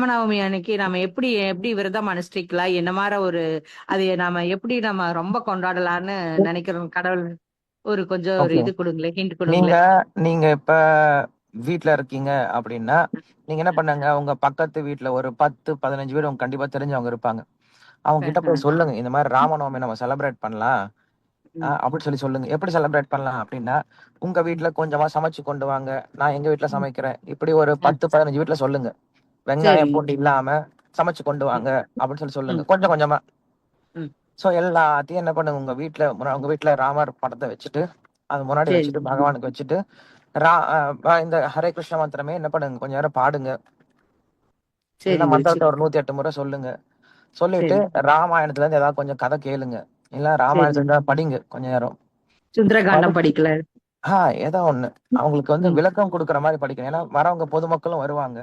ராமநவமி அன்னைக்கு நாம எப்படி எப்படி விரதம் அனுஷ்டிக்கலாம், என்ன மாதிரி ஒரு அது நாம எப்படி நம்ம ரொம்ப கொண்டாடலாம்னு நினைக்கிறோம். கடவுள் ஒரு கொஞ்சம் ஒரு ஓகே. இது கொடுங்களேன், ஹிண்ட் நீங்க கொடுங்களேன். நீங்க இப்ப வீட்ல இருக்கீங்க அப்படின்னா, நீங்க என்ன பண்ணுங்க, உங்க பக்கத்து வீட்ல ஒரு 10, 15 வீடு உங்களுக்கு கண்டிப்பா தெரிஞ்சவங்க இருப்பாங்க. அவங்க கிட்ட போய் சொல்லுங்க. இந்த மாரி ராமநவமி நம்ம செலிப்ரேட் பண்ணலாம். அப்படின்னு சொல்லுங்க. எப்படி செலிப்ரேட் பண்ணலாம் அப்படின்னா, உங்க வீட்ல கொஞ்சமா சமைச்சு கொண்டு வாங்க. நான் எங்க வீட்ல சமைக்கிறேன். இப்படி ஒரு 10, 15 வீட்ல சொல்லுங்க. வெங்காயம், சரிங்க. பூண்டு இல்லாம சமைச்சு கொண்டு ம், வாங்க அப்படின்னு சொல்லுங்க. ம், கொஞ்சம் கொஞ்சமா. ம். சோ எல்லாத்தையும் என்ன பண்ணுங்க, உங்க வீட்ல ராமர் படத்த வச்சுட்டு, அது முன்னாடி சரி, வச்சுட்டு, பகவானுக்கு வச்சுட்டு, ரா அ இந்த ஹரே கிருஷ்ண மந்திரமே என்ன பண்ணுங்க, கொஞ்ச நேரம் பாடுங்க. இல்ல சரி குருஜி. மந்திரத்த ஒரு 108 முறை சொல்லுங்க. சொல்லிட்டு சரி, ராமாயணத்துல இருந்து ஏதாவது கொஞ்சம் கதை கேளுங்க. இல்ல சரி. ராமாயணத்துல இருந்தா படிங்க கொஞ்ச நேரம். சுந்தரகாண்டம் படிச்சு படிக்கல. ஏதோ ஒண்ணு. அவங்களுக்கு ம். விளக்கம் குடுக்குற மாரி படிக்கணும். ஏன்னா வரவங்க பொதுமக்களும் வருவாங்க.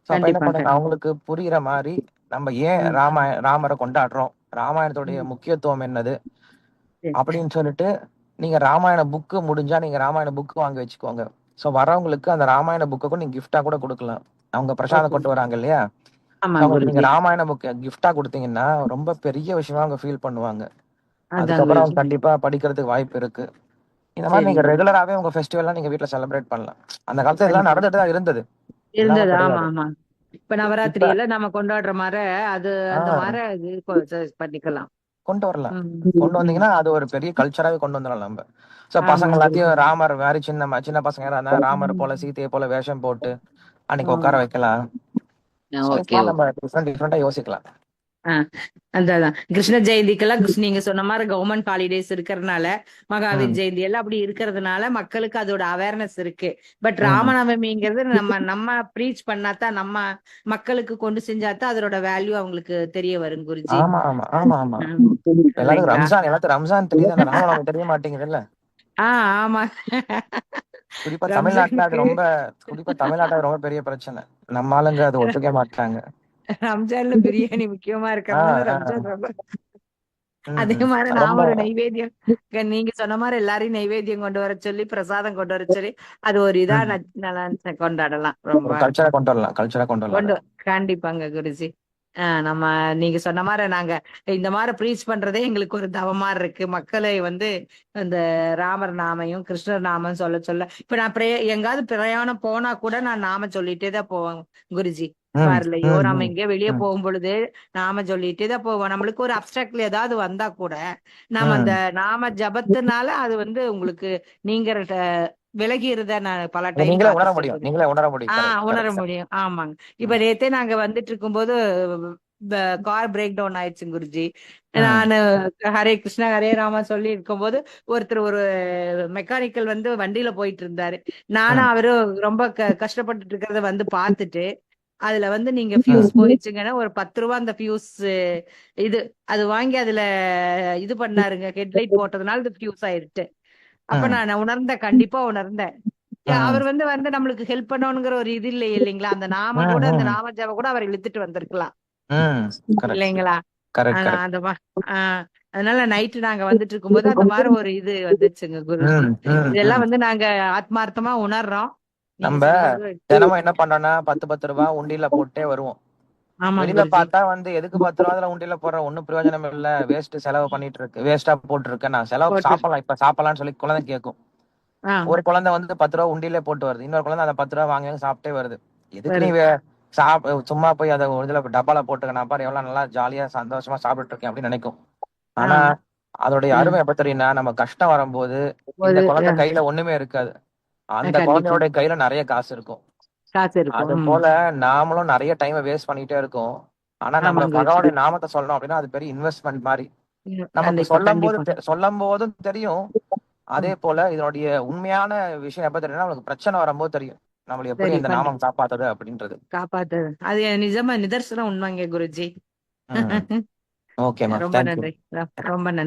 சோ அப்ப என்ன கண்டிப்பா, பண்ணுங்க, கண்டிப்பா. அவங்களுக்கு புரியிற மாரி நம்ம ஏன் ம். ராமர கொண்டாடுறோம்? ராமாயணத்துடைய ம். முக்கியத்துவம் என்னது? சரி. அப்படின்னு சொல்லிட்டு, நீங்க ராமாயண புக்கு முடிஞ்சா, நீங்க ராமாயண புக் வாங்கி வச்சுக்கோங்க. சோ வரவங்களுக்கு அந்த ராமாயண புக்க கூட நீங்க கிஃப்ட்டா கூட குடுக்கலாம். அவங்க பிரசாதம் ஓகே. கொண்டு வராங்க இல்லையா? So ஆமாங்க அவங்களுக்கு நீங்க குருஜி. ராமாயண புக்க கிஃப்ட்டா குடுத்தீங்கன்னா, ரொம்ப பெரிய விஷயமா அவங்க ஃபீல் பண்ணுவாங்க. அதான் அதுக்கப்புறம் குருஜி. அவங்க கண்டிப்பா படிக்கிறதுக்கு வாய்ப்பு இருக்கு. இந்த மாரி நீங்க சரிங்க குருஜி. ரெகுலராவே உங்க ஃபெஸ்டிவல்லாம் நீங்க வீட்ல செலிப்ரேட் பண்ணலாம். அந்த காலத்துல இதெல்லாம் கண்டிப்பா. நடந்துட்டு தான் இருந்தது. இல்லாம இருந்தது. ஆமா, கிடையாது. ஆமா. இப்ப இப்ப நவராத்திரி எல்லாம் நம்ம கொண்டாடுற அது ஆ அந்த இது பண்ணிக்கலாம். கொண்டு வரலாம். ம். கொண்டு ம். வந்தீங்கன்னா, அது ஒரு பெரிய கல்ச்சராவே கொண்டு வந்துரலாம் நம்ப. சோ பசங்க ஆமாங்க குருஜி. எல்லாத்தையும் ராமர் மாரி சின்ன பசங்க யாரா இருந்தா ராமர் போல, சீதைய போல வேஷம் போட்டு அன்னைக்கு ம். உட்கார வைக்கலாம். சோ இந்த ஓகே, மாரி ஓகே. நம்ம டிஃபரெண்டா யோசிக்கலாம். ஆ, அதான். கிருஷ்ண ஜெயந்திக்கெல்லாம் நீங்க சொன்ன மாதிரி கவர்மெண்ட் ஹாலிடேஸ் இருக்கிறதுனால, மகாவீர் ம், ஜெயந்தி எல்லாம் அப்படி இருக்கிறதுனால மக்களுக்கு அதோட அவேர்னஸ் இருக்கு. பட் ம். ராமநவமிங்கிறது நம்ம நம்ம ப்ரீச் பண்ணாதான், நம்ம மக்களுக்கு கொண்டு செஞ்சாதான் அதோட வேல்யூ அவங்களுக்கு தெரிய வரும் குருஜி. ஆமா. ஆமா. இல்லைங்களா? எல்லாத்துக்கும் ரம்ஜான் தெரியுது. ஆனா ராமநவமி தெரிய மாட்டேங்குதுல்ல. ஆ, ஆமா. குறிப்பா தமிழ்நாட்டுல அது ரம்ஜானுக்கு ரொம்ப குறிப்பா தமிழ்நாட்டுல அது ரொம்ப பெரிய பிரச்சனை. நம்ம ஆளுங்க அத ஒத்துக்க மாட்றாங்க. ரம்ஜான்ல பிரியாணி முக்கியமா ஆ, இருக்கிறதுனால ஆ. ரம்ஜான் ரொம்ப ம், அதே ம். மாதிரி ரொம்ப நான் ஒரு நைவேத்தியம் நீங்க சொன்ன மாதிரி எல்லாரையும் நைவேத்தியம் கொண்டு வர சொல்லி பிரசாதம் கொண்டு வர சொல்லி அது ஒரு இதா ம். நல்லா கொண்டாடலாம் ரொம்ப. ஒரு கல்ச்சரா கொண்டு வரலாம் கொண்டு அத. கண்டிப்பாங்க குருஜி. நம்ம நீங்க சொன்ன மாதிரி நாங்க இந்த மாதிரி ப்ரீச் பண்றதே எங்களுக்கு ஒரு தவமா இருக்கு. மக்களை இந்த ராமர் நாமையும் கிருஷ்ணர் நாமம் சொல்ல சொல்ல இப்ப நான் எங்காவது பிரயாணம் போனா கூட நான் நாம சொல்லிட்டே தான் போவேன் குருஜி. ம், கார்லயோ ம், நம்ம ம், எங்கேயோ வெளியே ம், போகும் பொழுது நாம சொல்லிட்டே தான் போவோம். நம்மளுக்கு ஒரு அப்டிராக்ட்ல ஏதாவது வந்தா கூட நாம அந்த ம். நாம ஜபத்தினால அது உங்களுக்கு நீங்க விலகிறத நான் பல அத டைம் நீங்களே உணர பார்த்திருக்கேன் முடியும். குருஜி. நீங்களே உணர முடியும். கரெக்ட், உணர கரெக்ட். முடியும். ஆமாங்க. இப்ப ம், நேத்தே நாங்க வந்துட்டு இருக்கும்போது கார் பிரேக் டவுன் ஆயிடுச்சு குருஜி. ம், நானு ஹரே கிருஷ்ணா ஹரே ராமா சொல்லி இருக்கும்போது ஒருத்தர் ஒரு மெக்கானிக்கல் வண்டியில போயிட்டு இருந்தாரு. நானும் ம், அவரும் ரொம்ப கஷ்டப்பட்டுட்டு இருக்கிறத பார்த்துட்டு அதுல நீங்க ஃபியூஸ் ம், போயிடுச்சுங்கன்னா ஒரு 10 ரூபா அந்த ஃபியூஸ் இது அது வாங்கி அதுல இது பண்ணாருங்க. ஹெட்லைட் போட்டதுனால இது ஃபியூஸ் ஆயிருச்சு. அப்ப ம், நான் உணர்ந்தேன். கண்டிப்பா உணர்ந்தேன். ம், அவர் நம்மளுக்கு ஹெல்ப் பண்ணணுங்கிற ஒரு இது இல்லை இல்லைங்களா? அந்த ம், அந்த ம், நாம ஜெபம் கூட அவர் இழுத்துட்டு வந்திருக்கலாம். ம். கரெக்ட், இல்லைங்களா? கரெக்ட், ஆனா கரெக்ட். அந்த ஆ அதனால நைட்டு நாங்க வந்துட்டு இருக்கும்போது அந்த மாரி ஒரு இது வந்துச்சுங்க குருஜி. ம், ம், இதெல்லாம் ம். நாங்க ஆத்மார்த்தமா உணர்றோம். நீங்க நம்ப சொல்றது தினமும் என்ன பண்றோம்னா 10 ரூபா உண்டியல்ல போட்டே வருவோம். ஆமாங்க வெளியில குருஜி. பார்த்தா எதுக்கு 10 ரூபா அதுல உண்டியல்ல போடுறோம்? ஒண்ணும் பிரயோஜனம் இல்ல. செலவு பண்ணிட்டு இருக்கு. வேஸ்ட்டா போட்டுருக்கேன். நான் செலவு போட்டு சாப்பிடலாம். இப்ப சாப்பிடலாம்னு சொல்லி குழந்தை கேட்கும். ஆ ஒரு குழந்தை 10 ரூபா உண்டியல்லே போட்டு வருது. இன்னொரு குழந்தை அந்த 10 ரூபா வாங்கி சாப்பிட்டே வருது. எதுக்கு நீ வருது. சும்மா போய் அத ஒரு இதுல டப்பால போட்டுக்க. நான் பாரு எவ்வளவு நல்லா ஜாலியா சந்தோஷமா சாப்பிட்டுட்டு இருக்கேன் அப்படின்னு நினைக்கும். ஆ ஆனா அதோடைய ம். அருமை எப்ப தெரியும்னா, நம்ம கஷ்டம் வரும்போது இந்த ஒரு குழந்தை கையில ஒண்ணுமே இருக்காது. அந்த கண்டிப்பா. குழந்தையோட கையில நெறைய காசு இருக்கும். காசு இருக்கும். அது ம். போல நாமளும் நெறைய டைம வேஸ்ட் பண்ணிட்டே இருக்கோம். ஆனா நம்ம ஆமாங்க குருஜி. பகவானுடைய நாமத்த சொல்லணும் அப்படின்னா, அது பெரிய இன்வெஸ்ட்மென்ட் மாரி. நமக்கு கண்டிப்பா, கண்டிப்பா. சொல்லம்போதும் தெரியும். அதே ம். போல இதனுடைய உண்மையான விஷயம் எப்ப தெரியும்னா, நமக்கு பிரச்சனை வரும்போது தெரியும். நம்மள எப்படி சரி இந்த பண்ணி நாமம் காப்பாத்துது அப்படின்றது. காப்பாத்து. அது நிஜமா நிதர்சனம் உண்மைங்க குருஜி. ம். ஓகேம்மா. ரொம்ப தேங்க் யூ. நன்றி. ரொம்ப நன்றி.